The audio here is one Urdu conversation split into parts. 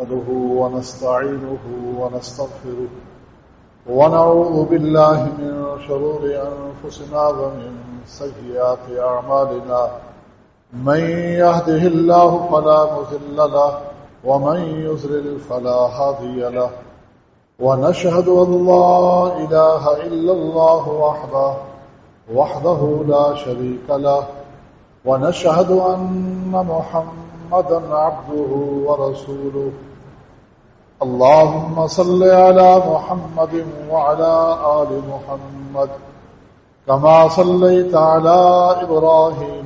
نحمده ونستعينه ونستغفره ونعوذ بالله من شرور أنفسنا ومن سيئات أعمالنا من يهده الله فلا مضل له ومن يضلل فلا هادي له ونشهد أن لا إله إلا الله وحده لا شريك له ونشهد أن محمدا عبده ورسوله اللهم صل على محمد وعلى آل محمد كما صليت على إبراهيم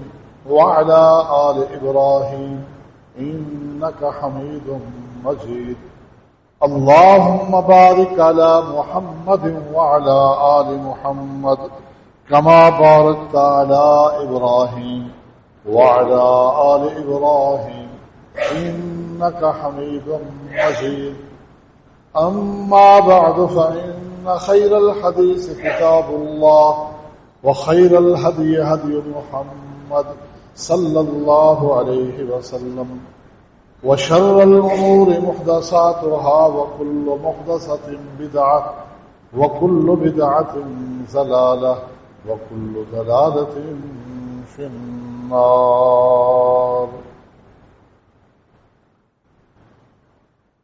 وعلى آل إبراهيم إنك حميد مجيد اللهم بارك على محمد وعلى آل محمد كما باركت على إبراهيم وعلى آل إبراهيم إنك حميد مجيد أما بعد فإن خير الحديث كتاب الله وخير الهدي هدي محمد صلى الله عليه وسلم وشر الأمور محدثاتها وكل محدثة بدعة وكل بدعة ضلالة وكل ضلالة في النار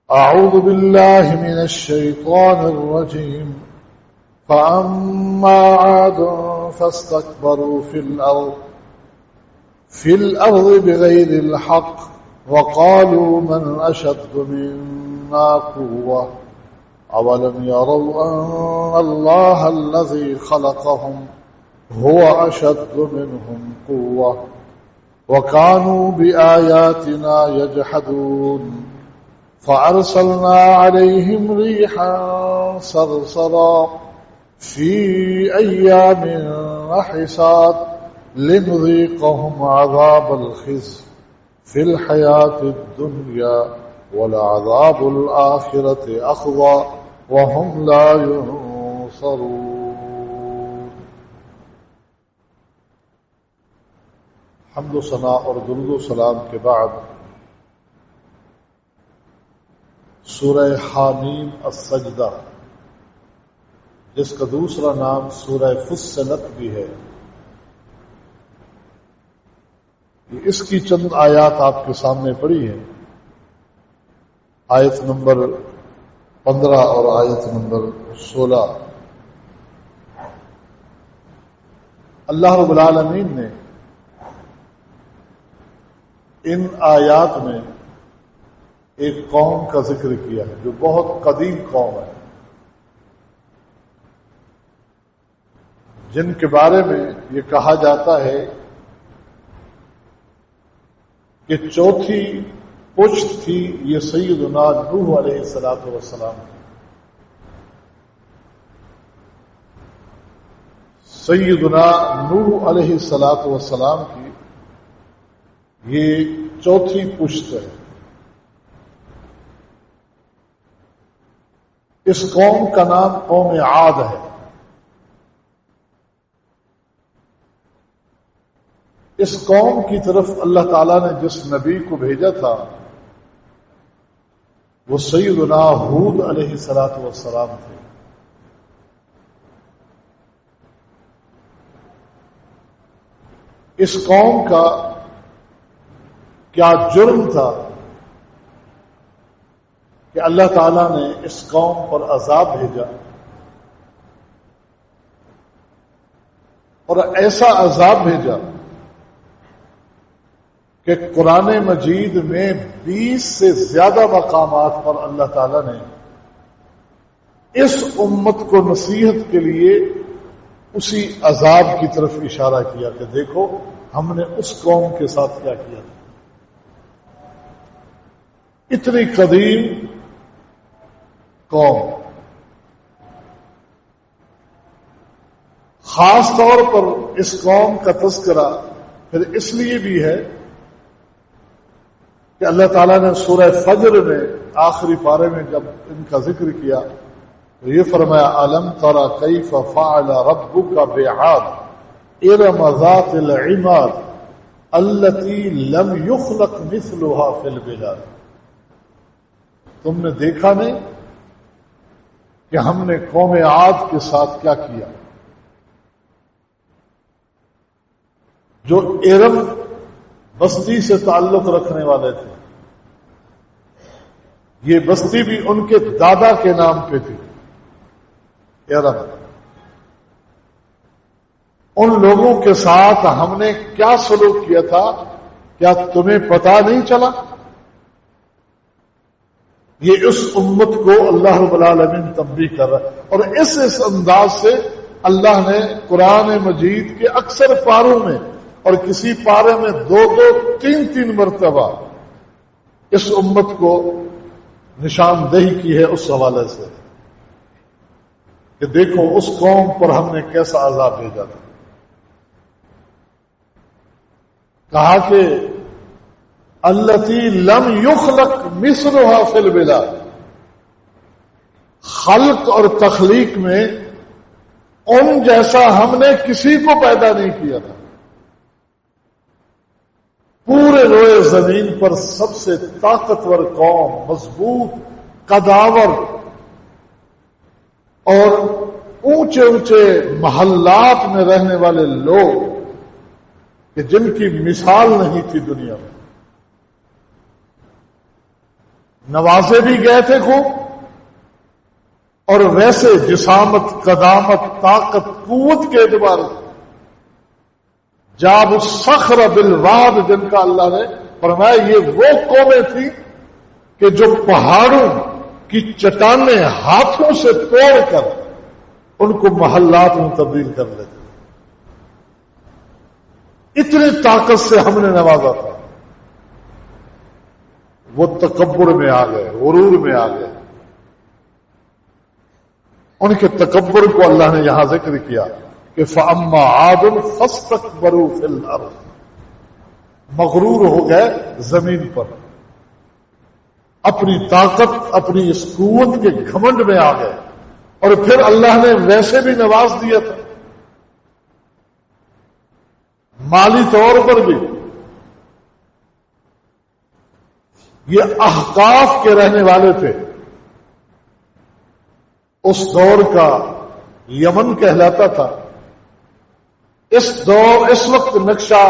أعوذ بالله من الشيطان الرجيم فأما عاد فاستكبروا في الأرض بغير الحق وقالوا من أشد منا قوة أولم يروا أن الله الذي خلقهم هو أشد منهم قوة وكانوا بآياتنا يجحدون فأرسلنا عليهم ريحا صرصرا في أيام نحسات لنذيقهم عذاب الخزي في الحياة الدنيا ولعذاب الآخرة أخزى وهم لا ينصرون. حمد و ثنا اور درود و سلام کے بعد سورہ حامیم السجدہ، جس کا دوسرا نام سورہ فصلت بھی ہے، اس کی چند آیات آپ کے سامنے پڑھی ہیں، آیت نمبر 15 اور آیت نمبر 16۔ اللہ رب العالمین نے ان آیات میں ایک قوم کا ذکر کیا ہے جو بہت قدیم قوم ہے، جن کے بارے میں یہ کہا جاتا ہے کہ چوتھی پشت تھی یہ سیدنا نوح علیہ السلام کی۔ سیدنا نوح علیہ السلام کی یہ چوتھی پشت ہے۔ اس قوم کا نام قوم عاد ہے۔ اس قوم کی طرف اللہ تعالیٰ نے جس نبی کو بھیجا تھا وہ سیدنا ہود علیہ السلام تھے۔ اس قوم کا کیا جرم تھا کہ اللہ تعالیٰ نے اس قوم پر عذاب بھیجا، اور ایسا عذاب بھیجا کہ قرآن مجید میں 20 سے زیادہ مقامات پر اللہ تعالیٰ نے اس امت کو نصیحت کے لیے اسی عذاب کی طرف اشارہ کیا کہ دیکھو ہم نے اس قوم کے ساتھ کیا کیا تھا۔ اتنی قدیم قوم، خاص طور پر اس قوم کا تذکرہ پھر اس لیے بھی ہے کہ اللہ تعالیٰ نے سورہ فجر میں آخری پارے میں جب ان کا ذکر کیا تو یہ فرمایا أَلَمْ تَرَ كَيْفَ فَعَلَ رَبُّكَ بِعَادٍ إِرَمَ ذَاتِ الْعِمَادِ التي لم يخلق مثلها في البلاد۔ تم نے دیکھا نہیں کہ ہم نے قوم عاد کے ساتھ کیا کیا؟ جو ارم بستی سے تعلق رکھنے والے تھے، یہ بستی بھی ان کے دادا کے نام پہ تھی، ارم۔ ان لوگوں کے ساتھ ہم نے کیا سلوک کیا تھا، کیا تمہیں پتا نہیں چلا؟ یہ اس امت کو اللہ رب العالمین تنبیہ کر رہا ہے، اور اس انداز سے اللہ نے قرآن مجید کے اکثر پاروں میں اور کسی پارے میں 2 3 مرتبہ اس امت کو نشاندہی کی ہے اس حوالے سے کہ دیکھو اس قوم پر ہم نے کیسا عذاب بھیجا تھا۔ کہا کہ التی لم یخلق مثلها فی البلاد، خلق اور تخلیق میں ان جیسا ہم نے کسی کو پیدا نہیں کیا تھا۔ پورے روئے زمین پر سب سے طاقتور قوم، مضبوط، قداور اور اونچے اونچے محلات میں رہنے والے لوگ کہ جن کی مثال نہیں تھی دنیا میں، نوازے بھی گئے تھے خوب، اور ویسے جسامت، قدامت، طاقت، قوت کے اعتبار سے جاب الصخر بالواد، جن کا اللہ نے فرمایا یہ وہ قومیں تھیں کہ جو پہاڑوں کی چٹانیں ہاتھوں سے توڑ کر ان کو محلات میں تبدیل کر لیتے، اتنی طاقت سے ہم نے نوازا تھا۔ وہ تکبر میں آ گئے، غرور میں آ گئے۔ ان کے تکبر کو اللہ نے یہاں ذکر کیا کہ فَأَمَّا عَادٌ فَاسْتَكْبَرُوا فِي الْأَرْضِ، مغرور ہو گئے زمین پر، اپنی طاقت، اپنی اس قوت کے گھمنڈ میں آ گئے، اور پھر اللہ نے ویسے بھی نواز دیا تھا، مالی طور پر بھی۔ یہ احقاف کے رہنے والے تھے، اس دور کا یمن کہلاتا تھا۔ اس وقت نقشہ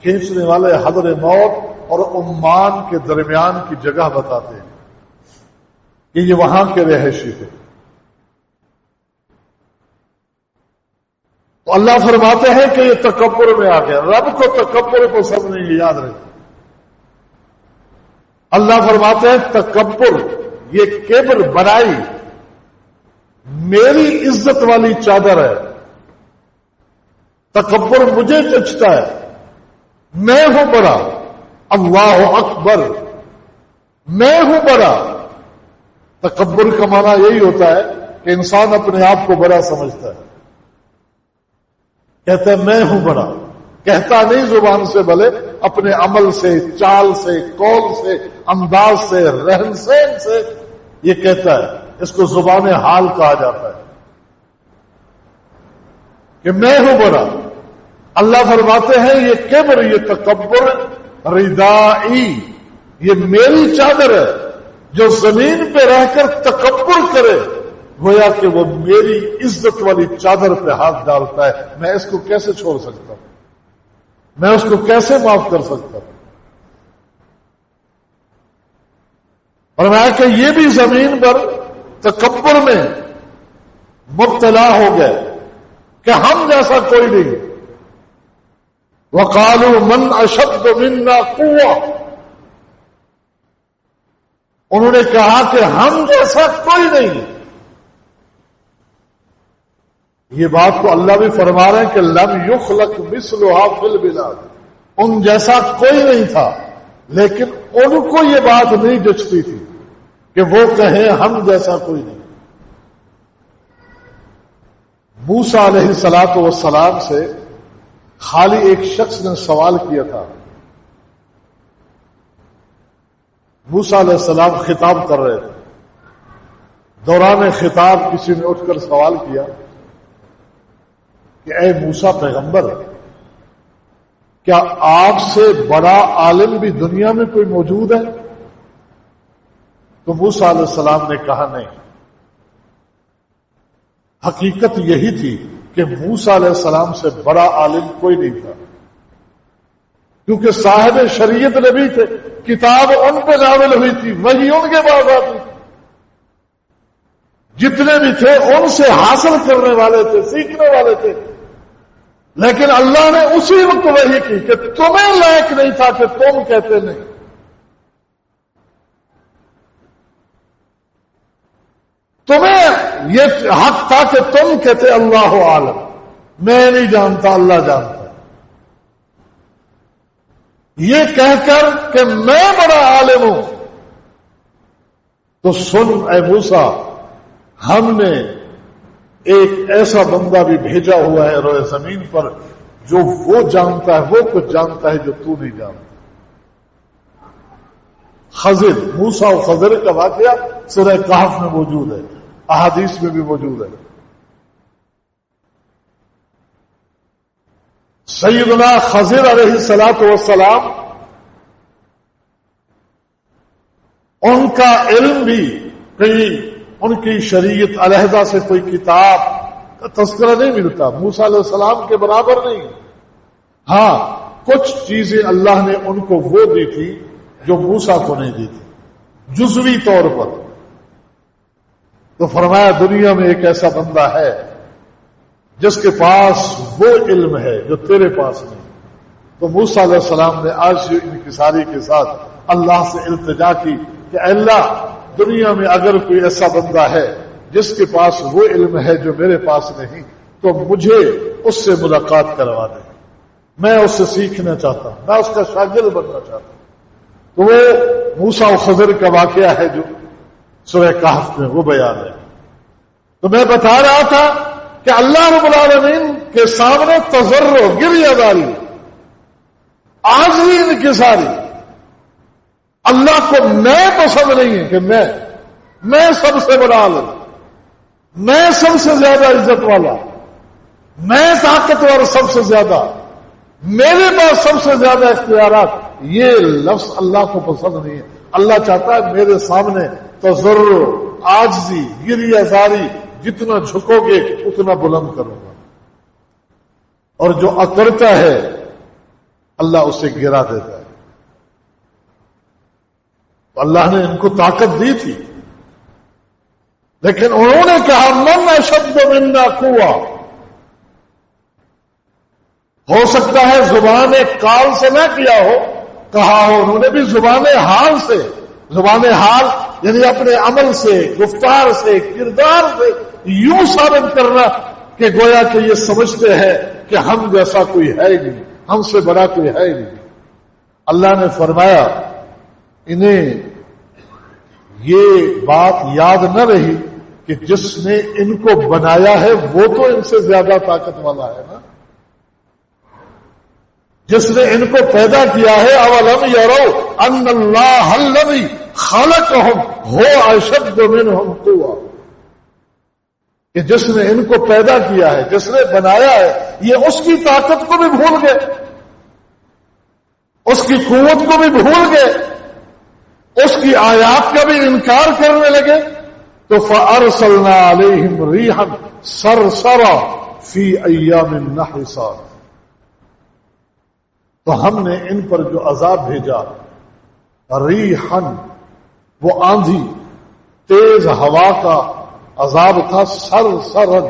کھینچنے والے حضر موت اور عمان کے درمیان کی جگہ بتاتے ہیں کہ یہ وہاں کے رہائشی تھے۔ تو اللہ فرماتے ہیں کہ یہ تکبر میں آ گیا۔ رب کو تکبر کو سب نے یہ یاد رکھا۔ اللہ فرماتے ہیں تکبر، یہ کبر، بڑائی، میری عزت والی چادر ہے۔ تکبر مجھے جچتا ہے، میں ہوں بڑا، اللہ اکبر، میں ہوں بڑا۔ تکبر کا معنی یہی ہوتا ہے کہ انسان اپنے آپ کو بڑا سمجھتا ہے، کہتا ہے میں ہوں بڑا، کہتا نہیں زبان سے، بھلے اپنے عمل سے، چال سے، قول سے، انداز سے، رہن سہن سے یہ کہتا ہے۔ اس کو زبان حال کہا جاتا ہے کہ میں ہوں بڑا۔ اللہ فرماتے ہیں یہ کبر، یہ تکبر، ردائی، یہ میری چادر ہے۔ جو زمین پہ رہ کر تکبر کرے گویا کہ وہ میری عزت والی چادر پہ ہاتھ ڈالتا ہے۔ میں اس کو کیسے چھوڑ سکتا ہوں؟ میں اس کو کیسے معاف کر سکتا ہوں؟ اور میں کہ یہ بھی زمین پر تکبر میں مبتلا ہو گئے کہ ہم جیسا کوئی نہیں۔ وَقَالُوا مَنْ أَشَدُّ مِنَّا قُوَّةً، انہوں نے کہا کہ ہم جیسا کوئی نہیں۔ یہ بات کو اللہ بھی فرما رہے ہیں کہ لم یخلق مثلها فی البلاد، ان جیسا کوئی نہیں تھا، لیکن ان کو یہ بات نہیں جچتی تھی کہ وہ کہیں ہم جیسا کوئی نہیں۔ موسیٰ علیہ الصلوۃ والسلام سے خالی ایک شخص نے سوال کیا تھا۔ موسیٰ علیہ السلام خطاب کر رہے تھے، دوران خطاب کسی نے اٹھ کر سوال کیا کہ اے موسیٰ پیغمبر، کیا آپ سے بڑا عالم بھی دنیا میں کوئی موجود ہے؟ تو موسیٰ علیہ السلام نے کہا نہیں. حقیقت یہی تھی کہ موسیٰ علیہ السلام سے بڑا عالم کوئی نہیں تھا، کیونکہ صاحب شریعت نبی تھے، کتاب ان پہ نازل ہوئی تھی، وہی ان کے پاس آتی تھی. جتنے بھی تھے ان سے حاصل کرنے والے تھے، سیکھنے والے تھے. لیکن اللہ نے اسی وقت وحی کی کہ تمہیں لائق نہیں تھا کہ تم کہتے نہیں. تمہیں یہ حق تھا کہ تم کہتے اللہ عالم، میں نہیں جانتا، اللہ جانتا ہے. یہ کہہ کر کہ میں بڑا عالم ہوں. تو سن اے موسیٰ، ہم نے ایک ایسا بندہ بھی بھیجا ہوا ہے روئے زمین پر جو وہ جانتا ہے، وہ کچھ جانتا ہے جو تو نہیں جانتا. خضر، موسیٰ و خضر کا واقعہ سورہ کہف میں موجود ہے، احادیث میں بھی موجود ہے. سیدنا خضر علیہ السلام ان کا علم بھی کئی، ان کی شریعت علیحدہ سے کوئی کتاب کا تذکرہ نہیں ملتا، موسیٰ علیہ السلام کے برابر نہیں. ہاں کچھ چیزیں اللہ نے ان کو وہ دی تھی جو موسیٰ کو نہیں دی تھی، جزوی طور پر. تو فرمایا دنیا میں ایک ایسا بندہ ہے جس کے پاس وہ علم ہے جو تیرے پاس نہیں. تو موسیٰ علیہ السلام نے آج انکساری کے ساتھ اللہ سے التجا کی کہ اللہ، دنیا میں اگر کوئی ایسا بندہ ہے جس کے پاس وہ علم ہے جو میرے پاس نہیں، تو مجھے اس سے ملاقات کروا دے. میں اس سے سیکھنا چاہتا ہوں، میں اس کا شاگرد بننا چاہتا ہوں. تو وہ موسیٰ و خضر کا واقعہ ہے جو سورہ کہف میں وہ بیان ہے. تو میں بتا رہا تھا کہ اللہ رب العالمین کے سامنے تضرع، گریہ داری، عاجزی، انکساری. اللہ کو میں پسند نہیں ہے کہ میں سب سے بڑا عالم، میں سب سے زیادہ عزت والا، میں طاقتور سب سے زیادہ، میرے پاس سب سے زیادہ اختیارات. یہ لفظ اللہ کو پسند نہیں ہے. اللہ چاہتا ہے میرے سامنے تضرع، عاجزی، گریہ زاری، جتنا جھکو گے اتنا بلند کروں گا. اور جو اکڑتا ہے اللہ اسے گرا دیتا ہے. اللہ نے ان کو طاقت دی تھی، لیکن انہوں نے کہا من اشد منا قوہ. ہو سکتا ہے زبان قال سے نہ کیا ہو، کہا ہو انہوں نے بھی زبان حال سے. زبان حال یعنی اپنے عمل سے، گفتار سے، کردار سے یوں ثابت کرنا کہ گویا کہ یہ سمجھتے ہیں کہ ہم جیسا کوئی ہے ہی نہیں، ہم سے بڑا کوئی ہے ہی نہیں. اللہ نے فرمایا انہیں یہ بات یاد نہ رہی کہ جس نے ان کو بنایا ہے وہ تو ان سے زیادہ طاقت والا ہے نا. جس نے ان کو پیدا کیا ہے، اولم یروا ان اللہ الذی خلقہم هو اشد منہم قوہ، کہ جس نے ان کو پیدا کیا ہے، جس نے بنایا ہے، یہ اس کی طاقت کو بھی بھول گئے، اس کی قوت کو بھی بھول گئے، اس کی آیات کا بھی انکار کرنے لگے. تو فارسلنا علیہم ریحا صرصرا فی ایام نحسات. تو ہم نے ان پر جو عذاب بھیجا، ریحن وہ آندھی، تیز ہوا کا عذاب تھا. صرصرا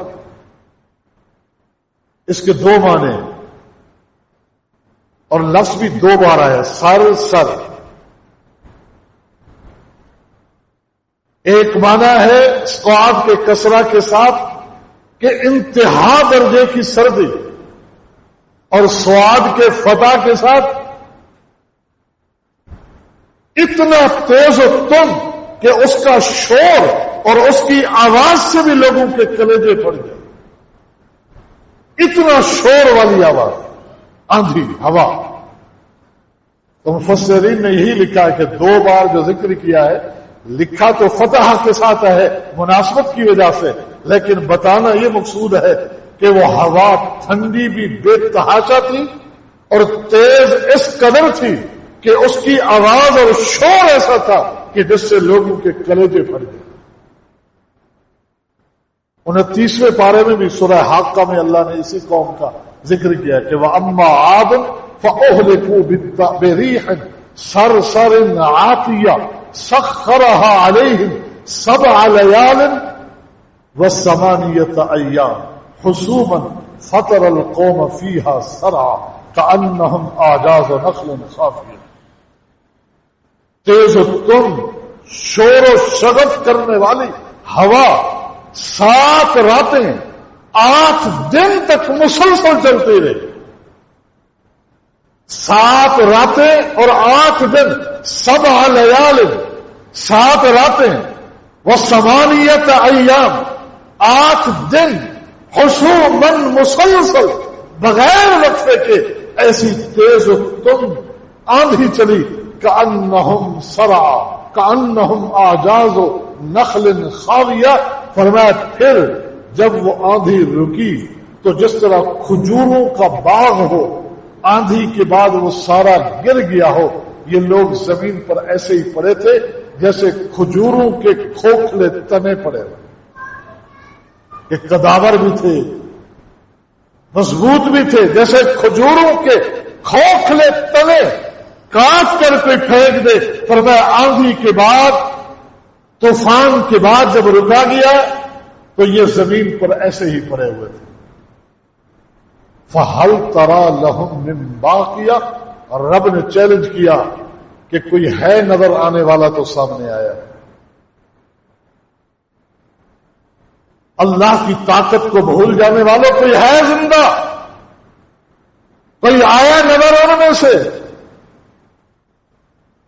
اس کے دو معنی اور لفظ بھی دو بار آیا. صرصر ایک معنی ہے صاد کے کسرہ کے ساتھ کہ انتہا درجے کی سردی، اور صاد کے فتح کے ساتھ اتنا تیز و تند کہ اس کا شور اور اس کی آواز سے بھی لوگوں کے کلیجے پھٹ گئے. اتنا شور والی آواز، آندھی، ہوا. تو مفسرین نے یہی لکھا ہے کہ دو بار جو ذکر کیا ہے، لکھا تو فتح کے ساتھ ہے مناسبت کی وجہ سے، لیکن بتانا یہ مقصود ہے کہ وہ ہوا ٹھنڈی بھی بے تحاشا تھی اور تیز اس قدر تھی کہ اس کی آواز اور شور ایسا تھا کہ جس سے لوگوں کے کلیجے پھٹ گئے۔ 29ویں پارے میں بھی سورہ حاقہ میں اللہ نے اسی قوم کا ذکر کیا کہ وَأَمَّا عَادٌ فَأُهْلِكُوا بِرِيحٍ صَرْصَرٍ عَاتِيَةٍ سَخَّرَهَا عَلَيْهِمْ 7 لَيَالٍ وَثَمَانِيَةَ أَيَّامٍ حُسُومًا فَتَرَى الْقَوْمَ فِيهَا صَرْعًا كَأَنَّهُمْ أَعْجَازُ نَخْلٍ خَاوِيَةٍ۔ تیز و تند شور و شغف کرنے والی ہوا 7 راتیں 8 دن تک مسلسل چلتی رہی۔ 7 راتیں اور 8 دن 7 لیال 7 راتیں وثمانیۃ ایام 8 دن حسوماً مسلسل بغیر وقفے کے ایسی تیز و تند آندھی چلی کأنہم صرع کأنہم اعجاز نخل خاویہ۔ فرمایا پھر جب وہ آندھی رکی تو جس طرح کھجوروں کا باغ ہو آندھی کے بعد وہ سارا گر گیا ہو، یہ لوگ زمین پر ایسے ہی پڑے تھے جیسے کھجوروں کے کھوکھلے تنے پڑے، کہ قداور بھی تھے مضبوط بھی تھے، جیسے کھجوروں کے کھوکھلے تنے کاٹ کر کوئی پھینک دے۔ فرمایا آندھی کے بعد طوفان کے بعد جب رکا گیا تو یہ زمین پر ایسے ہی پڑے ہوئے تھے۔ فَهَلْ تَرَى لَهُم مِّن بَاقِيَةٍ، اور رب نے چیلنج کیا کہ کوئی ہے نظر آنے والا تو سامنے آیا۔ اللہ کی طاقت کو بھول جانے والوں کوئی ہے زندہ، کوئی آیا نظر ان میں سے؟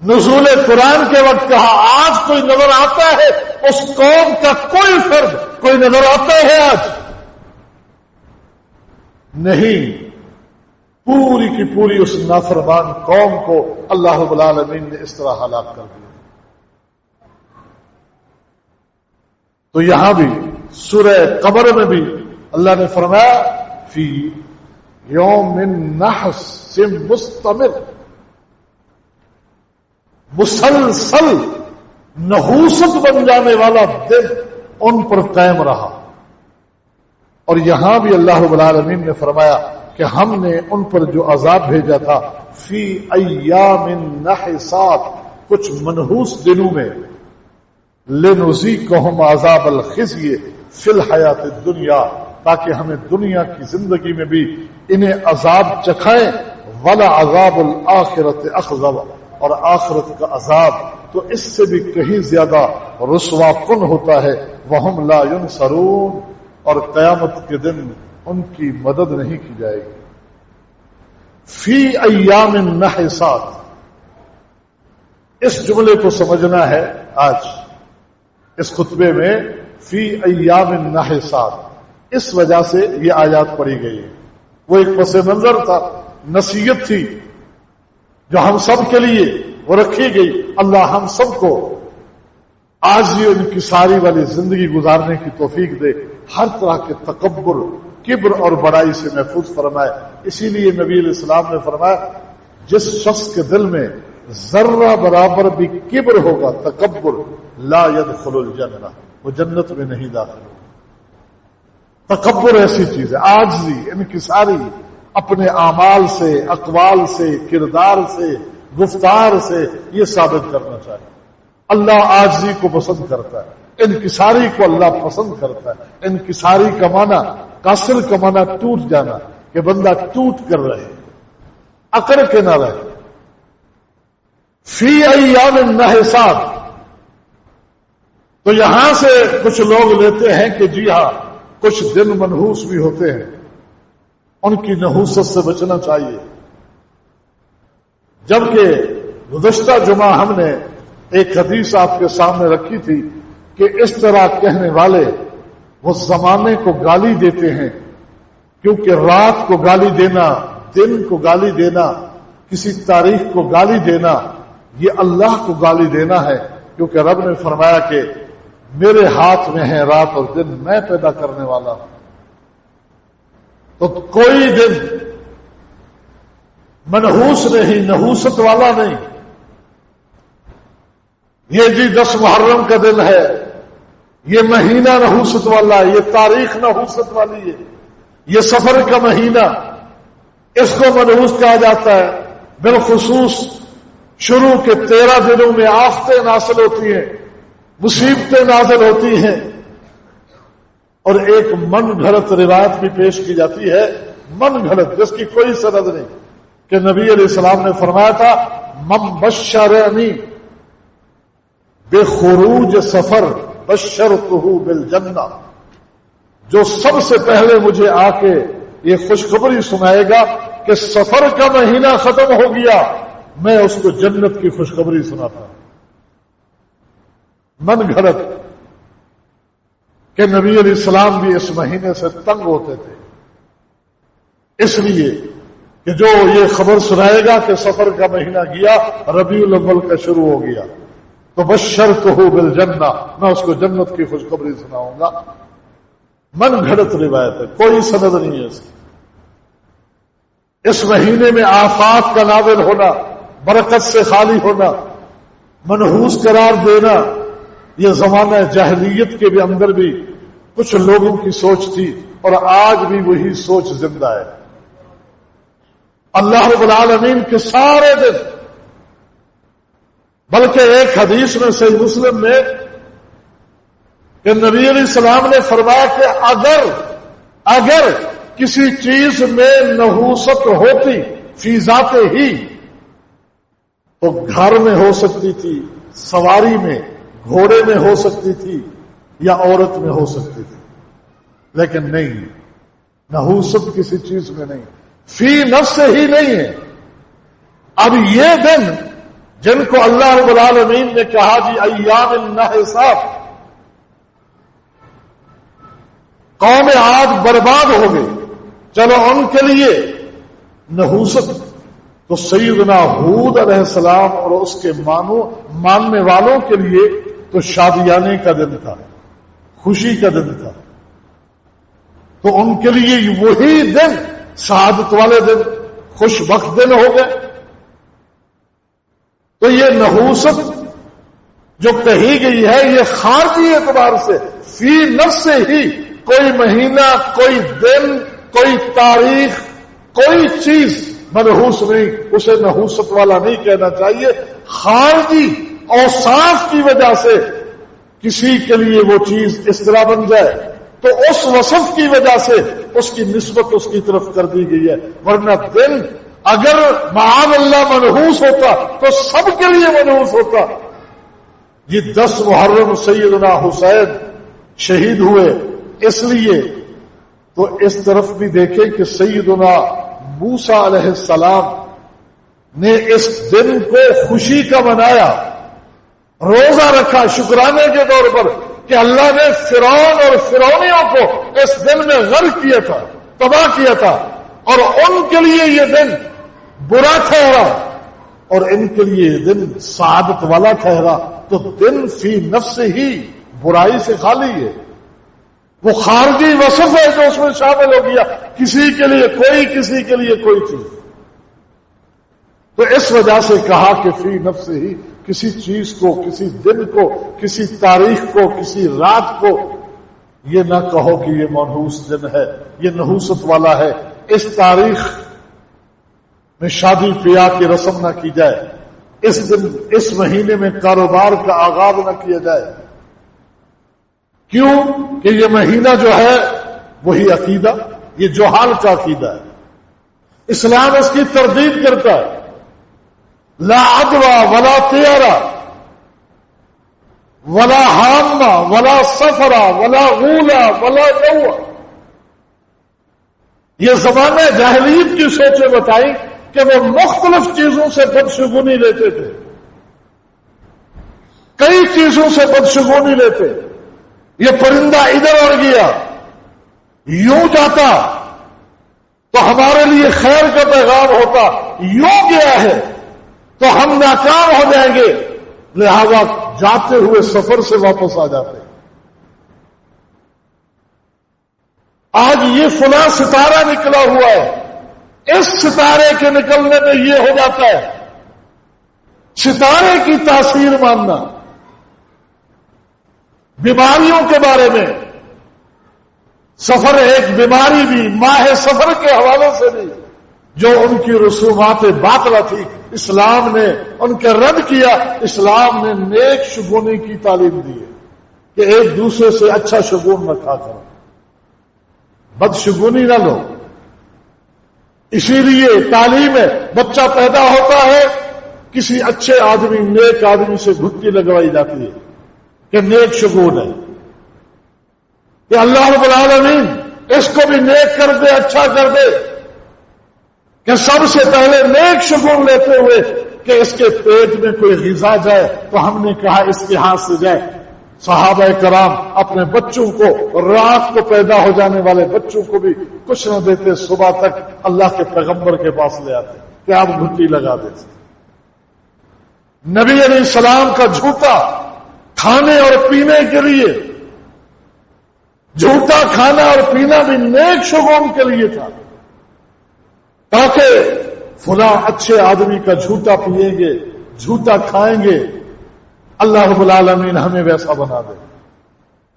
نزول قرآن کے وقت کہا آج کوئی نظر آتا ہے، اس قوم کا کوئی فرد کوئی نظر آتا ہے آج؟ نہیں، پوری کی پوری اس نافرمان قوم کو اللہ رب العالمین نے اس طرح ہلاک کر دیا۔ تو یہاں بھی سورہ قمر میں بھی اللہ نے فرمایا فی یوم نحس مستمر، مسلسل نحوست بن جانے والا دن ان پر قائم رہا۔ اور یہاں بھی اللہ رب العالمین نے فرمایا کہ ہم نے ان پر جو عذاب بھیجا تھا فی ایام نحسات، کچھ منحوس دنوں میں، لنذیقہم عذاب الخزی فی الحیات الدنیا، تاکہ ہمیں دنیا کی زندگی میں بھی انہیں عذاب چکھائیں، ولا عذاب الآخرت اخزب، اور آخرت کا عذاب تو اس سے بھی کہیں زیادہ رسوا کن ہوتا ہے، وہم لا ینصرون، اور قیامت کے دن ان کی مدد نہیں کی جائے گی۔ فی ایام نحسات، اس جملے کو سمجھنا ہے آج اس خطبے میں، فی ایام نحسات، اس وجہ سے یہ آیات پڑھی گئی ہے۔ وہ ایک پس منظر تھا، نصیحت تھی جو ہم سب کے لیے وہ رکھی گئی۔ اللہ ہم سب کو آج یہ ان کی ساری والی زندگی گزارنے کی توفیق دے، ہر طرح کے تکبر، کبر اور بڑائی سے محفوظ فرمائے۔ اسی لیے نبی علیہ السلام نے فرمایا جس شخص کے دل میں ذرہ برابر بھی کبر ہوگا، تکبر، لا يدخل الجنہ، وہ جنت میں نہیں داخل ہوگا۔ تکبر ایسی چیز ہے، عاجزی، انکساری، اپنے اعمال سے، اقوال سے، کردار سے، گفتار سے یہ ثابت کرنا چاہیے۔ اللہ عاجزی کو پسند کرتا ہے، انکساری کو اللہ پسند کرتا ہے۔ انکساری کا معنی، کاسر کا معنی ٹوٹ جانا، کہ بندہ ٹوٹ کر رہے، اکڑ کے نہ رہے۔ فی ایام نحسات، تو یہاں سے کچھ لوگ لیتے ہیں کہ جی ہاں کچھ دن منحوس بھی ہوتے ہیں، ان کی نحوست سے بچنا چاہیے۔ جبکہ گزشتہ جمعہ ہم نے ایک حدیث آپ کے سامنے رکھی تھی کہ اس طرح کہنے والے وہ زمانے کو گالی دیتے ہیں، کیونکہ رات کو گالی دینا، دن کو گالی دینا، کسی تاریخ کو گالی دینا، یہ اللہ کو گالی دینا ہے، کیونکہ رب نے فرمایا کہ میرے ہاتھ میں ہے رات اور دن، میں پیدا کرنے والا ہوں۔ تو کوئی دن منحوس نہیں، نحوست والا نہیں۔ یہ جی 10 محرم کا دن ہے، یہ مہینہ نحوست والا ہے، یہ تاریخ نحوست والی ہے، یہ سفر کا مہینہ، اس کو منحوس کہا جاتا ہے۔ بالخصوص شروع کے 13 دنوں میں آفتیں نازل ہوتی ہیں، مصیبتیں نازل ہوتی ہیں، اور ایک من گھڑت روایت بھی پیش کی جاتی ہے، من گھڑت جس کی کوئی سند نہیں، کہ نبی علیہ السلام نے فرمایا تھا من بشرنی بخروج سفر بشرتہ بالجنہ، جو سب سے پہلے مجھے آ کے یہ خوشخبری سنائے گا کہ سفر کا مہینہ ختم ہو گیا، میں اس کو جنت کی خوشخبری سناتا ہوں۔ من گھڑت کہ نبی علیہ السلام بھی اس مہینے سے تنگ ہوتے تھے، اس لیے کہ جو یہ خبر سنائے گا کہ سفر کا مہینہ گیا، ربیع الاول کا شروع ہو گیا، تو بشرتہ بالجنہ، میں اس کو جنت کی خوشخبری سناؤں گا۔ من گھڑت روایت ہے، کوئی سند نہیں ہے اس مہینے میں آفات کا نازل ہونا، برکت سے خالی ہونا، منحوس قرار دینا، یہ زمانہ جاہلیت کے بھی اندر بھی کچھ لوگوں کی سوچ تھی، اور آج بھی وہی سوچ زندہ ہے۔ اللہ رب العالمین کے سارے دن، بلکہ ایک حدیث میں صحیح مسلم میں کہ نبی علیہ السلام نے فرمایا کہ اگر کسی چیز میں نحوست ہوتی فی ذات ہی، تو گھر میں ہو سکتی تھی، سواری میں، گھوڑے میں ہو سکتی تھی، یا عورت میں ہو سکتی تھی، لیکن نہیں، نحوست کسی چیز میں نہیں، فی نفس ہی نہیں ہے۔ اب یہ دن جن کو اللہ رب العالمین نے کہا جی ایام النحسات، قوم عاد برباد ہو گئی، چلو ان کے لیے نحوست، تو سیدنا ہود علیہ السلام اور اس کے ماننے والوں کے لیے تو شادیانے کا دن تھا، خوشی کا دن تھا، تو ان کے لیے وہی دن سعادت والے دن، خوش بخت دن ہو گئے۔ تو یہ نحوست جو کہی گئی ہے یہ خارجی اعتبار سے فی نفس ہی، کوئی مہینہ، کوئی دن، کوئی تاریخ، کوئی چیز منحوس نہیں، اسے نحوست والا نہیں کہنا چاہیے۔ خارجی اوصاف کی وجہ سے کسی کے لیے وہ چیز اس طرح بن جائے تو اس وصف کی وجہ سے اس کی نسبت اس کی طرف کر دی گئی ہے، ورنہ دن اگر معاذ اللہ منحوس ہوتا تو سب کے لیے منحوس ہوتا۔ یہ 10 محرم سیدنا حسین شہید ہوئے، اس لیے تو اس طرف بھی دیکھیں کہ سیدنا موسیٰ علیہ السلام نے اس دن کو خوشی کا منایا، روزہ رکھا شکرانے کے طور پر کہ اللہ نے فرعون اور فرعونیوں کو اس دن میں غرق کیا تھا، تباہ کیا تھا، اور ان کے لیے یہ دن برا ٹھہرا اور ان کے لیے یہ دن سعادت والا ٹھہرا۔ تو دن فی نفس ہی برائی سے خالی ہے، وہ خارجی وصف ہے جو اس میں شامل ہو گیا، کسی کے لیے کوئی، کسی کے لیے کوئی چیز۔ تو اس وجہ سے کہا کہ فی نفس ہی، کسی چیز کو، کسی دن کو، کسی تاریخ کو، کسی رات کو یہ نہ کہو کہ یہ منحوس دن ہے، یہ نحوست والا ہے، اس تاریخ میں شادی بیاہ کی رسم نہ کی جائے، اس دن اس مہینے میں کاروبار کا آغاز نہ کیا جائے۔ کیوں کہ یہ مہینہ جو ہے وہی عقیدہ، یہ جوہال کا عقیدہ ہے، اسلام اس کی تردید کرتا ہے۔ لا عدوى ولا طیرہ ولا حامہ ولا سفرہ ولا غولہ ولا جوہ، یہ زمانہ جاہلیت کی سوچیں بتائیں کہ وہ مختلف چیزوں سے بدشگونی لیتے تھے، کئی چیزوں سے بدشگونی لیتے۔ یہ پرندہ ادھر اڑ گیا، یوں جاتا تو ہمارے لیے خیر کا پیغام ہوتا، یوں گیا ہے تو ہم ناکام ہو جائیں گے، لہذا جاتے ہوئے سفر سے واپس آ جاتے۔ آج یہ فلاں ستارہ نکلا ہوا ہے، اس ستارے کے نکلنے میں یہ ہو جاتا ہے، ستارے کی تاثیر ماننا، بیماریوں کے بارے میں، سفر ایک بیماری بھی، ماہ سفر کے حوالے سے بھی جو ان کی رسومات باطلہ تھی اسلام نے ان کے رد کیا. اسلام نے نیک شگونی کی تعلیم دی ہے کہ ایک دوسرے سے اچھا شگون رکھا کرو، بد شگونی نہ لو. اسی لیے تعلیم ہے، بچہ پیدا ہوتا ہے کسی اچھے آدمی، نیک آدمی سے گھٹی لگوائی جاتی ہے کہ نیک شگون ہے، کہ اللہ رب العالمین اس کو بھی نیک کر دے، اچھا کر دے. کہ سب سے پہلے نیک شگون لیتے ہوئے کہ اس کے پیٹ میں کوئی غذا جائے تو ہم نے کہا اس کے ہاتھ سے جائے. صحابہ کرام اپنے بچوں کو، رات کو پیدا ہو جانے والے بچوں کو بھی کچھ نہ دیتے، صبح تک اللہ کے پیغمبر کے پاس لے آتے کہ آپ گھٹی لگا دیتے. نبی علیہ السلام کا جھوٹا کھانے اور پینے کے لیے، جھوٹا کھانا اور پینا بھی نیک شگون کے لیے تھا، تاکہ فلاں اچھے آدمی کا جھوٹا پیئیں گے، جھوٹا کھائیں گے، اللہ رب العالمین ہمیں ویسا بنا دے.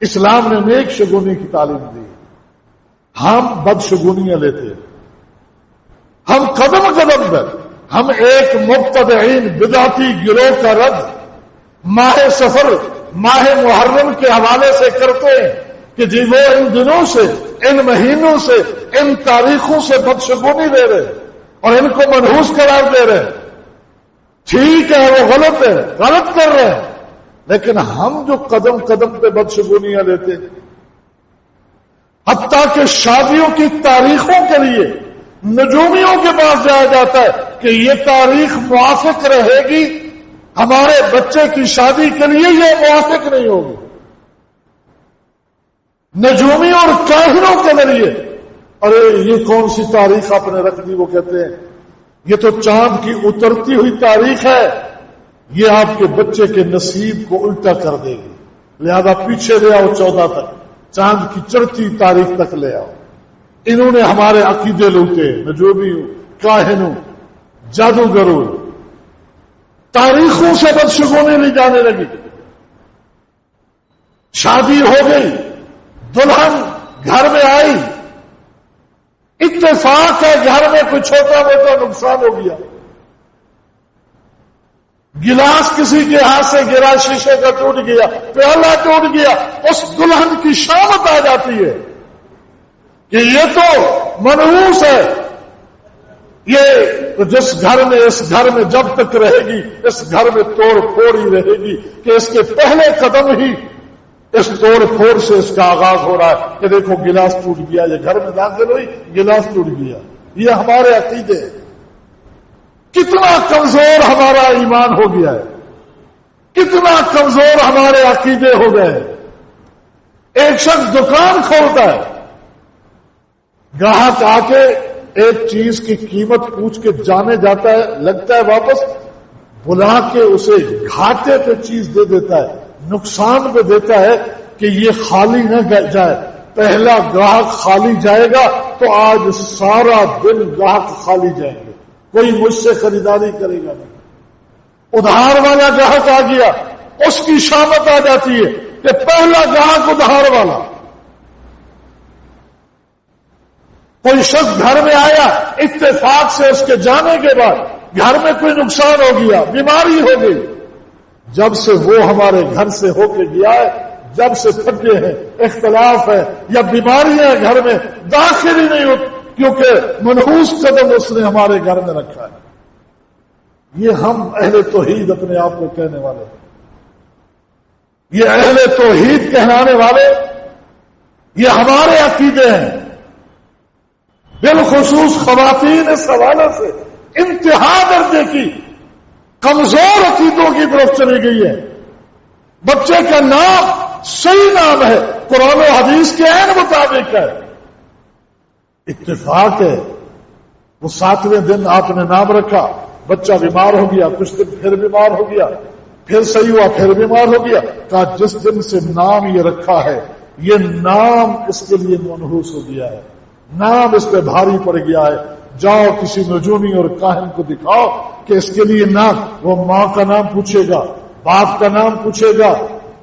اسلام نے نیک شگونی کی تعلیم دی. ہم بد شگونیاں لیتے ہیں. ہم قدم قدم پر ہم ایک مبتدعین بدعتی گروہ کا رد ماہ سفر، ماہ محرم کے حوالے سے کرتے ہیں کہ جی وہ ان دنوں سے، ان مہینوں سے، ان تاریخوں سے بدشگونی دے رہے اور ان کو منحوس قرار دے رہے. ٹھیک ہے، وہ غلط ہے، غلط کر رہے ہیں، لیکن ہم جو قدم قدم پہ بدشگونیاں لیتے ہیں، حتیٰ کہ شادیوں کی تاریخوں کے لیے نجومیوں کے پاس جایا جاتا ہے کہ یہ تاریخ موافق رہے گی، ہمارے بچے کی شادی کے لیے یہ موافق نہیں ہوگی. نجومیوں اور کاہنوں کے ذریعے، ارے یہ کون سی تاریخ آپ نے رکھ دی؟ وہ کہتے ہیں یہ تو چاند کی اترتی ہوئی تاریخ ہے، یہ آپ کے بچے کے نصیب کو الٹا کر دے گی، لہذا پیچھے لے آؤ 14 تک، چاند کی چڑھتی تاریخ تک لے آؤ. انہوں نے ہمارے عقیدے لوٹے، نجومیوں، کاہنوں، جادوگروں، تاریخوں سے بدشگونی لی جانے لگی. شادی ہو گئی، دلہن گھر میں آئی، اتفاق ہے گھر میں کوئی چھوٹا موٹا نقصان ہو گیا، گلاس کسی کے ہاتھ سے گرا، شیشے کا ٹوٹ گیا، پیالہ ٹوٹ گیا، اس دلہن کی شامت آ جاتی ہے کہ یہ تو منحوس ہے. یہ جس گھر میں، اس گھر میں جب تک رہے گی، اس گھر میں توڑ پھوڑ ہی رہے گی کہ اس کے پہلے قدم ہی اس توڑ پھوڑ سے اس کا آغاز ہو رہا ہے کہ دیکھو گلاس ٹوٹ گیا، یہ گھر میں داخل ہوئی گلاس ٹوٹ گیا. یہ ہمارے عقیدے، کتنا کمزور ہمارا ایمان ہو گیا ہے، کتنا کمزور ہمارے عقیدے ہو گئے ہیں. ایک شخص دکان کھولتا ہے، گاہک آ کے ایک چیز کی قیمت پوچھ کے جانے جاتا ہے، لگتا ہے واپس، بلا کے اسے گھاٹے پہ چیز دے دیتا ہے، نقصان پہ دیتا ہے کہ یہ خالی نہ جائے. پہلا گاہک خالی جائے گا تو آج سارا دن گاہک خالی جائیں گے، کوئی مجھ سے خریداری کرے گا نہیں. ادھار والا گاہک آ گیا، اس کی شامت آ جاتی ہے کہ پہلا گاہک ادھار والا. کوئی شخص گھر میں آیا، اتفاق سے اس کے جانے کے بعد گھر میں کوئی نقصان ہو گیا، بیماری ہو گئی، جب سے وہ ہمارے گھر سے ہو کے گیا ہے، جب سے پھٹے ہیں، اختلاف ہے یا بیماریاں گھر میں، داخل ہی نہیں ہوتی کیونکہ منحوس قدم اس نے ہمارے گھر میں رکھا ہے. یہ ہم اہل توحید اپنے آپ کو کہنے والے ہیں، یہ اہل توحید کہلانے والے، یہ ہمارے عقیدے ہیں. بالخصوص خواتین اس حوالے سے انتہا درجے کی کمزور عقیدوں کی طرف چلی گئی ہے. بچے کا نام صحیح نام ہے، قرآن و حدیث کے عین مطابق ہے، اتفاق ہے. وہ 7ویں دن آپ نے نام رکھا، بچہ بیمار ہو گیا، کچھ دن پھر بیمار ہو گیا، پھر صحیح ہوا، پھر بیمار ہو گیا. کہا جس دن سے نام یہ رکھا ہے، یہ نام اس کے لیے منحوس ہو گیا ہے، نام اس پہ بھاری پڑ گیا ہے. جاؤ کسی نجومی اور کاہن کو دکھاؤ کہ اس کے لیے نام، وہ ماں کا نام پوچھے گا، باپ کا نام پوچھے گا،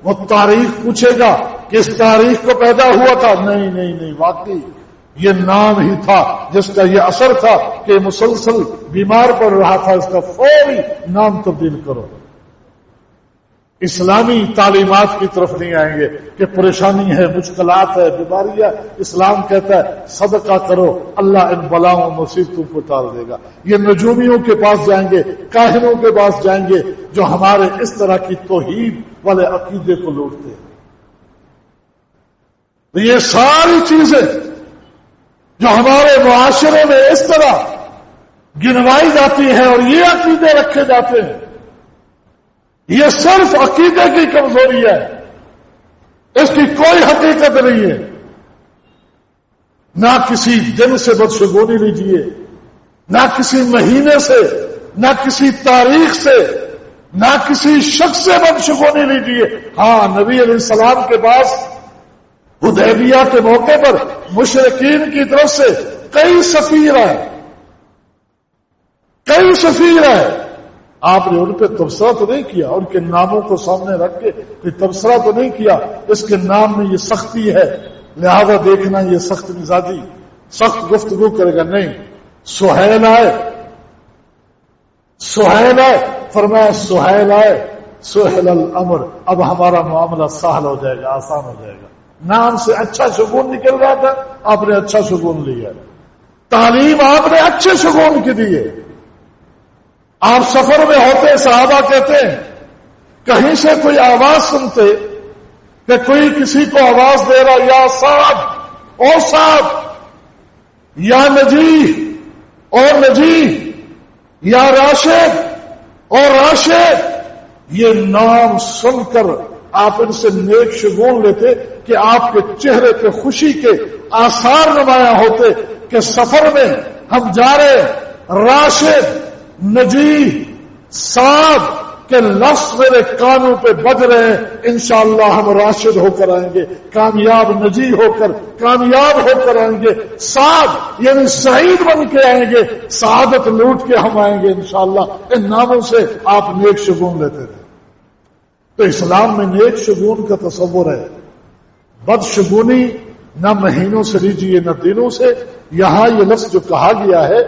وہ تاریخ پوچھے گا کہ اس تاریخ کو پیدا ہوا تھا، نہیں، واقعی یہ نام ہی تھا جس کا یہ اثر تھا کہ مسلسل بیمار پڑ رہا تھا، اس کا فوری نام تبدیل کرو۔ اسلامی تعلیمات کی طرف نہیں آئیں گے کہ پریشانی ہے، مشکلات ہے، بیماریاں، اسلام کہتا ہے صدقہ کرو، اللہ ان بلاؤں مصیبتوں کو ٹال دے گا۔ یہ نجومیوں کے پاس جائیں گے، کاہنوں کے پاس جائیں گے جو ہمارے اس طرح کی توحید والے عقیدے کو لوٹتے ہیں۔ تو یہ ساری چیزیں جو ہمارے معاشرے میں اس طرح گنوائی جاتی ہیں اور یہ عقیدے رکھے جاتے ہیں، یہ صرف عقیدے کی کمزوری ہے، اس کی کوئی حقیقت نہیں ہے۔ نہ کسی دن سے بدشگونی لیجیے، نہ کسی مہینے سے، نہ کسی تاریخ سے، نہ کسی شخص سے بدشگونی لیجیے۔ ہاں، نبی علیہ السلام کے پاس حدیبیہ کے موقع پر مشرکین کی طرف سے کئی سفیر آئے، آپ نے ان پہ تبصرہ تو نہیں کیا، ان کے ناموں کو سامنے رکھ کے کوئی تبصرہ تو نہیں کیا اس کے نام میں یہ سختی ہے لہذا دیکھنا یہ سخت مزاجی سخت گفتگو کرے گا، نہیں۔ سہیل آئے، فرمایا سہیل آئے، سہیل الامر، اب ہمارا معاملہ سہل ہو جائے گا، آسان ہو جائے گا۔ نام سے اچھا شگون نکل رہا تھا، آپ نے اچھا شگون لیا، تعلیم آپ نے اچھے شگون کی دی ہے۔ آپ سفر میں ہوتے، صحابہ کہتے ہیں کہیں سے کوئی آواز سنتے کہ کوئی کسی کو آواز دے رہا، یا سعد اور سعد، یا نجی اور نجی، یا راشد اور راشد، یہ نام سن کر آپ ان سے نیک شگون لیتے کہ آپ کے چہرے پہ خوشی کے آثار نمایاں ہوتے کہ سفر میں ہم جا رہے، راشد، نجی، سعد کے لفظ میرے کانوں پہ بج رہے ہیں، انشاءاللہ ہم راشد ہو کر آئیں گے، کامیاب، نجی ہو کر کامیاب ہو کر آئیں گے، سعد یعنی سعید بن کے آئیں گے، سعادت لوٹ کے ہم آئیں گے انشاءاللہ۔ ان ناموں سے آپ نیک شگون لیتے تھے۔ تو اسلام میں نیک شگون کا تصور ہے، بد شگونی نہ مہینوں سے لیجیے نہ دنوں سے۔ یہاں یہ لفظ جو کہا گیا ہے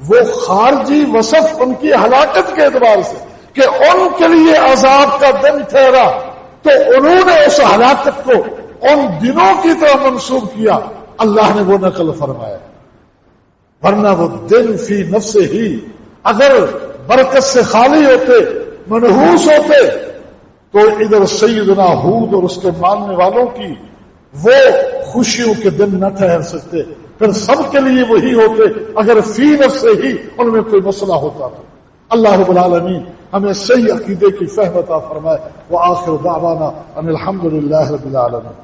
وہ خارجی وصف ان کی ہلاکت کے اعتبار سے کہ ان کے لیے عذاب کا دن ٹھہرا، تو انہوں نے اس ہلاکت کو ان دنوں کی طرح منسوب کیا، اللہ نے وہ نقل فرمایا۔ ورنہ وہ دن فی نفس ہی اگر برکت سے خالی ہوتے، منحوس ہوتے، تو ادھر سیدنا ہود اور اس کے ماننے والوں کی وہ خوشیوں کے دن نہ ٹھہر سکتے، پھر سب کے لیے وہی ہوتے اگر فی نفس سے ہی ان میں کوئی مسئلہ ہوتا تو۔ اللہ رب العالمین ہمیں صحیح عقیدے کی فہم عطا فرمائے۔ وآخر دعوانا ان الحمد للہ رب العالمین۔